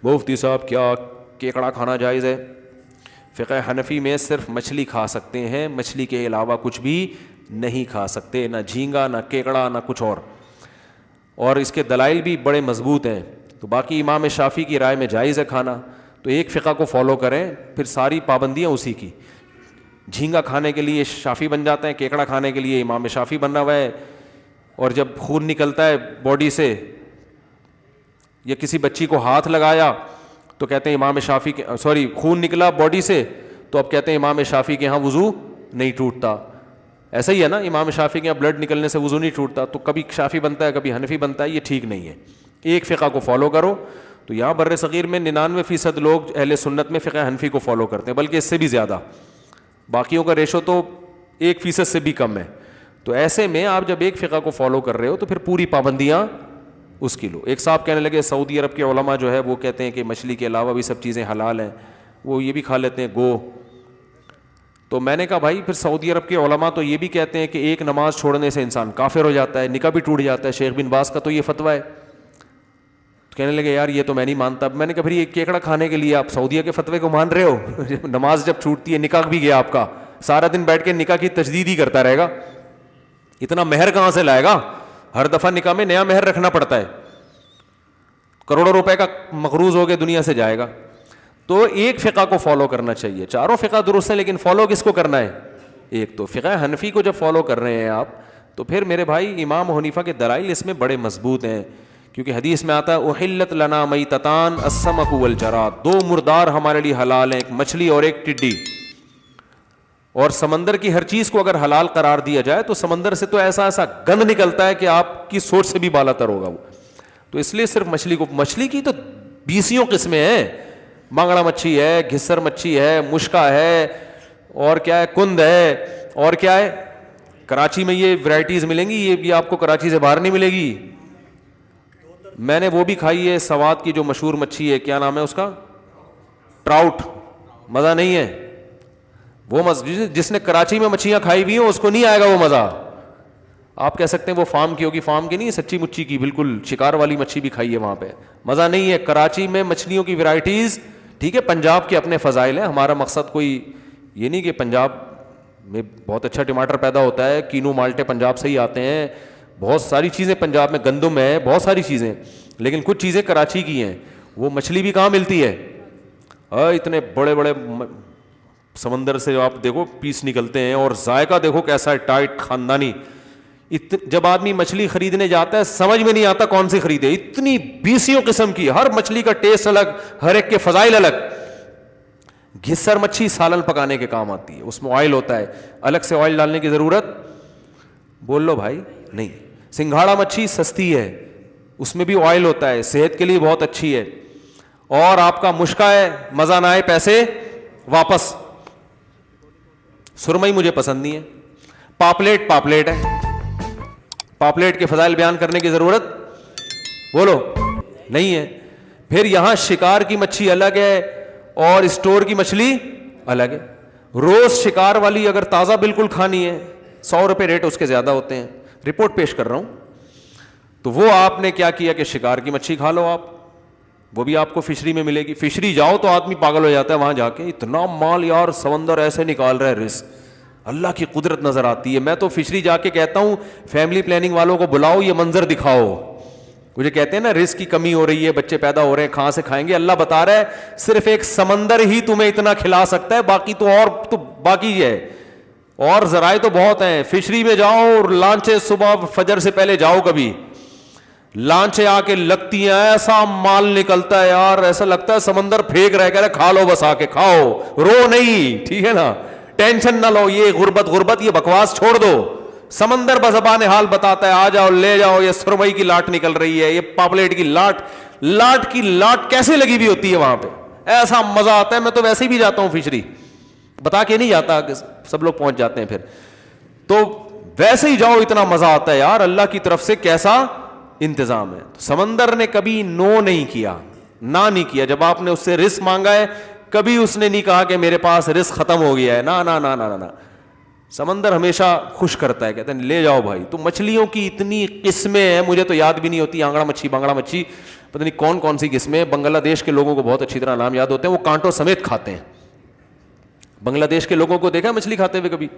مفتی صاحب کیا کیکڑا کھانا جائز ہے؟ فقہ حنفی میں صرف مچھلی کھا سکتے ہیں, مچھلی کے علاوہ کچھ بھی نہیں کھا سکتے, نہ جھینگا نہ کیکڑا نہ کچھ اور اس کے دلائل بھی بڑے مضبوط ہیں. تو باقی امام شافعی کی رائے میں جائز ہے کھانا, تو ایک فقہ کو فالو کریں, پھر ساری پابندیاں اسی کی. جھینگا کھانے کے لیے شافعی بن جاتے ہیں, کیکڑا کھانے کے لیے امام شافعی بننا ہوا ہے. اور جب خون نکلتا ہے باڈی سے یا کسی بچی کو ہاتھ لگایا تو کہتے ہیں امام شافعی کے, خون نکلا باڈی سے تو اب کہتے ہیں امام شافعی کے ہاں وضو نہیں ٹوٹتا. ایسا ہی ہے نا, امام شافعی کے یہاں بلڈ نکلنے سے وضو نہیں ٹوٹتا, تو کبھی شافعی بنتا ہے کبھی حنفی بنتا ہے, یہ ٹھیک نہیں ہے. ایک فقہ کو فالو کرو. تو یہاں بر صغیر میں 99% لوگ اہل سنت میں فقہ حنفی کو فالو کرتے ہیں, بلکہ اس سے بھی زیادہ, باقیوں کا ریشو تو 1% سے بھی کم ہے. تو ایسے میں آپ جب ایک فقہ کو فالو کر رہے ہو تو پھر پوری پابندیاں اس کی لو. ایک صاحب کہنے لگے سعودی عرب کے علماء جو ہے وہ کہتے ہیں کہ مچھلی کے علاوہ بھی سب چیزیں حلال ہیں, وہ یہ بھی کھا لیتے ہیں گو. تو میں نے کہا بھائی پھر سعودی عرب کے علماء تو یہ بھی کہتے ہیں کہ ایک نماز چھوڑنے سے انسان کافر ہو جاتا ہے, نکاح بھی ٹوٹ جاتا ہے, شیخ بن باز کا تو یہ فتویٰ ہے. تو کہنے لگے یار یہ تو میں نہیں مانتا. میں نے کہا پھر یہ کیکڑا کھانے کے لیے آپ سعودیہ کے فتوے کو مان رہے ہو؟ نماز جب چھوٹتی ہے, نکاح بھی گیا آپ کا, سارا دن بیٹھ کے نکاح کی تجدید ہی کرتا رہے گا, اتنا مہر کہاں سے لائے گا؟ ہر دفعہ نکاح میں نیا مہر رکھنا پڑتا ہے, کروڑوں روپے کا مقروض ہو کے دنیا سے جائے گا. تو ایک فقہ کو فالو کرنا چاہیے. چاروں فقہ درست ہیں لیکن فالو کس کو کرنا ہے؟ ایک. تو فقہ حنفی کو جب فالو کر رہے ہیں آپ, تو پھر میرے بھائی امام حنیفہ کے دلائل اس میں بڑے مضبوط ہیں, کیونکہ حدیث میں آتا ہے احلت لنا میتتان السمک والجراد, 2 مردار ہمارے لیے حلال ہیں, ایک مچھلی اور ایک ٹڈی. اور سمندر کی ہر چیز کو اگر حلال قرار دیا جائے تو سمندر سے تو ایسا ایسا گند نکلتا ہے کہ آپ کی سوچ سے بھی بالا تر ہوگا وہ. تو اس لیے صرف مچھلی کی تو 20 قسمیں ہیں. مانگڑا مچھی ہے, گھسر مچھی ہے, مشکا ہے, اور کیا ہے, کند ہے, اور کیا ہے. کراچی میں یہ ورائٹیز ملیں گی, یہ بھی آپ کو کراچی سے باہر نہیں ملے گی. میں نے وہ بھی کھائی ہے, سوات کی جو مشہور مچھی ہے, کیا نام ہے اس کا, ٹراؤٹ. مزہ نہیں ہے وہ جس نے کراچی میں مچھلیاں کھائی ہوئی ہیں اس کو نہیں آئے گا وہ مزہ. آپ کہہ سکتے ہیں وہ فارم کی ہوگی, فارم کی نہیں, سچی مچھی کی, بالکل شکار والی مچھی بھی کھائی ہے وہاں پہ, مزہ نہیں ہے. کراچی میں مچھلیوں کی ورائٹیز, ٹھیک ہے پنجاب کے اپنے فضائل ہیں, ہمارا مقصد کوئی یہ نہیں کہ پنجاب میں بہت اچھا ٹماٹر پیدا ہوتا ہے, کینو مالٹے پنجاب سے ہی آتے ہیں, بہت ساری چیزیں پنجاب میں, گندم ہے, بہت ساری چیزیں, لیکن کچھ چیزیں کراچی کی ہیں. وہ مچھلی بھی کہاں ملتی ہے؟ اتنے بڑے بڑے سمندر سے آپ دیکھو پیس نکلتے ہیں, اور ذائقہ دیکھو کیسا ہے, ٹائٹ خاندانی. جب آدمی مچھلی خریدنے جاتا ہے سمجھ میں نہیں آتا کون سی خریدے, اتنی 20 قسم کی, ہر مچھلی کا ٹیسٹ الگ, ہر ایک کے فضائل الگ. گھسر مچھی سالن پکانے کے کام آتی ہے, اس میں آئل ہوتا ہے, الگ سے آئل ڈالنے کی ضرورت بول لو بھائی نہیں. سنگھاڑا مچھی سستی ہے, اس میں بھی آئل ہوتا ہے, صحت کے لیے بہت اچھی ہے. اور آپ کا مشکا ہے, مزہ نہ آئے پیسے واپس. سرمئی مجھے پسند نہیں ہے. پاپلیٹ ہے, پاپلیٹ کے فضائل بیان کرنے کی ضرورت بولو نہیں ہے. پھر یہاں شکار کی مچھی الگ ہے اور اسٹور کی مچھلی الگ ہے. روز شکار والی اگر تازہ بالکل کھانی ہے 100 روپے ریٹ اس کے زیادہ ہوتے ہیں, رپورٹ پیش کر رہا ہوں. تو وہ آپ نے کیا کیا کہ شکار کی مچھی کھا لو آپ, وہ بھی آپ کو فشری میں ملے گی. فشری جاؤ تو آدمی پاگل ہو جاتا ہے وہاں جا کے, اتنا مال یار سمندر ایسے نکال رہا ہے, رزق اللہ کی قدرت نظر آتی ہے. میں تو فشری جا کے کہتا ہوں فیملی پلاننگ والوں کو بلاؤ, یہ منظر دکھاؤ. مجھے کہتے ہیں نا رزق کی کمی ہو رہی ہے, بچے پیدا ہو رہے ہیں, کہاں سے کھائیں گے؟ اللہ بتا رہا ہے صرف ایک سمندر ہی تمہیں اتنا کھلا سکتا ہے, باقی تو باقی ہے, اور ذرائع تو بہت ہیں. فشری میں جاؤ اور لانچیں صبح فجر سے پہلے جاؤ, کبھی لانچیں آ کے لگتی ہیں, ایسا مال نکلتا ہے یار, ایسا لگتا ہے سمندر پھینک رہے, کہہ رہے کھا لو بس, آ کے کھاؤ, رو نہیں, ٹھیک ہے نا, ٹینشن نہ لو. یہ غربت یہ بکواس چھوڑ دو. سمندر بزبان حال بتاتا ہے, آ جاؤ لے جاؤ. یہ سرمئی کی لاٹ نکل رہی ہے, یہ پاپلیٹ کی لاٹ کی لاٹ کیسے لگی ہوئی ہوتی ہے وہاں پہ, ایسا مزہ آتا ہے. میں تو ویسے ہی بھی جاتا ہوں فشری, بتا کے نہیں جاتا, سب لوگ پہنچ جاتے ہیں پھر. تو ویسے ہی جاؤ, اتنا مزہ آتا ہے یار, اللہ کی طرف سے کیسا انتظام ہے. سمندر نے کبھی نو نہیں کیا, نہ نہیں کیا. جب آپ نے اس سے رزق مانگا ہے کبھی اس نے نہیں کہا کہ میرے پاس رزق ختم ہو گیا ہے, نہ. سمندر ہمیشہ خوش کرتا ہے, کہتے ہیں لے جاؤ بھائی. تو مچھلیوں کی اتنی قسمیں ہیں, مجھے تو یاد بھی نہیں ہوتی, آنگڑا مچھی, بانگڑا مچھی, پتہ نہیں کون کون سی قسمیں. بنگلہ دیش کے لوگوں کو بہت اچھی طرح نام یاد ہوتے ہیں, وہ کانٹوں سمیت کھاتے ہیں. بنگلہ دیش کے لوگوں کو دیکھا مچھلی کھاتے ہوئے کبھی؟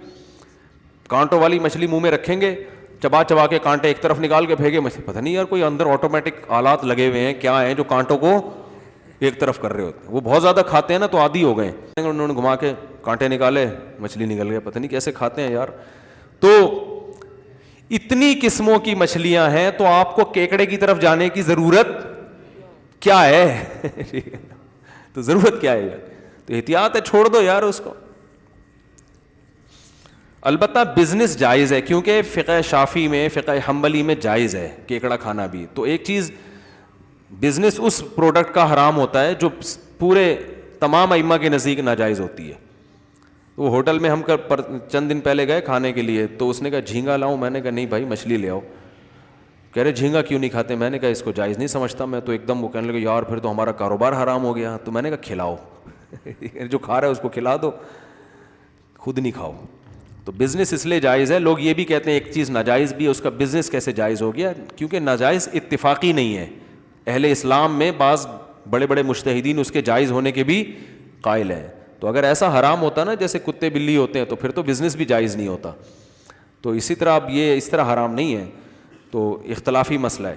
کانٹوں والی مچھلی منہ میں رکھیں گے, چبا چبا کے کانٹے ایک طرف نکال کے پھینکے مچھلی. پتہ نہیں یار کوئی اندر آٹومیٹک آلات لگے ہوئے ہیں کیا ہیں جو کانٹوں کو ایک طرف کر رہے ہوتے ہیں. وہ بہت زیادہ کھاتے ہیں نا تو عادی ہو گئے, انہوں نے گھما کے کانٹے نکالے, مچھلی نکل گیا. پتہ نہیں کیسے کھاتے ہیں یار. تو اتنی قسموں کی مچھلیاں ہیں, تو آپ کو کیکڑے کی طرف جانے کی ضرورت کیا ہے؟ تو ضرورت کیا ہے یار؟ تو احتیاط ہے, چھوڑ دو یار اس کو. البتہ بزنس جائز ہے, کیونکہ فقہ شافعی میں, فقہ حنبلی میں جائز ہے کیکڑا کھانا بھی. تو ایک چیز, بزنس اس پروڈکٹ کا حرام ہوتا ہے جو پورے تمام ائمہ کے نزدیک ناجائز ہوتی ہے. وہ ہوٹل میں ہم چند دن پہلے گئے کھانے کے لیے, تو اس نے کہا جھینگا لاؤں, میں نے کہا نہیں بھائی مچھلی لے آؤ. کہہ رہے جھینگا کیوں نہیں کھاتے؟ میں نے کہا اس کو جائز نہیں سمجھتا میں. تو ایک دم وہ کہنے لگے یار پھر تو ہمارا کاروبار حرام ہو گیا. تو میں نے کہا کھلاؤ, جو کھا رہا ہے اس کو کھلا دو, خود نہیں کھاؤ. تو بزنس اس لیے جائز ہے. لوگ یہ بھی کہتے ہیں ایک چیز ناجائز بھی ہے, اس کا بزنس کیسے جائز ہو گیا؟ کیونکہ ناجائز اتفاقی نہیں ہے. اہل اسلام میں بعض بڑے بڑے مجتہدین اس کے جائز ہونے کے بھی قائل ہیں. تو اگر ایسا حرام ہوتا نا جیسے کتے بلی ہوتے ہیں, تو پھر تو بزنس بھی جائز نہیں ہوتا. تو اسی طرح اب یہ اس طرح حرام نہیں ہے, تو اختلافی مسئلہ ہے.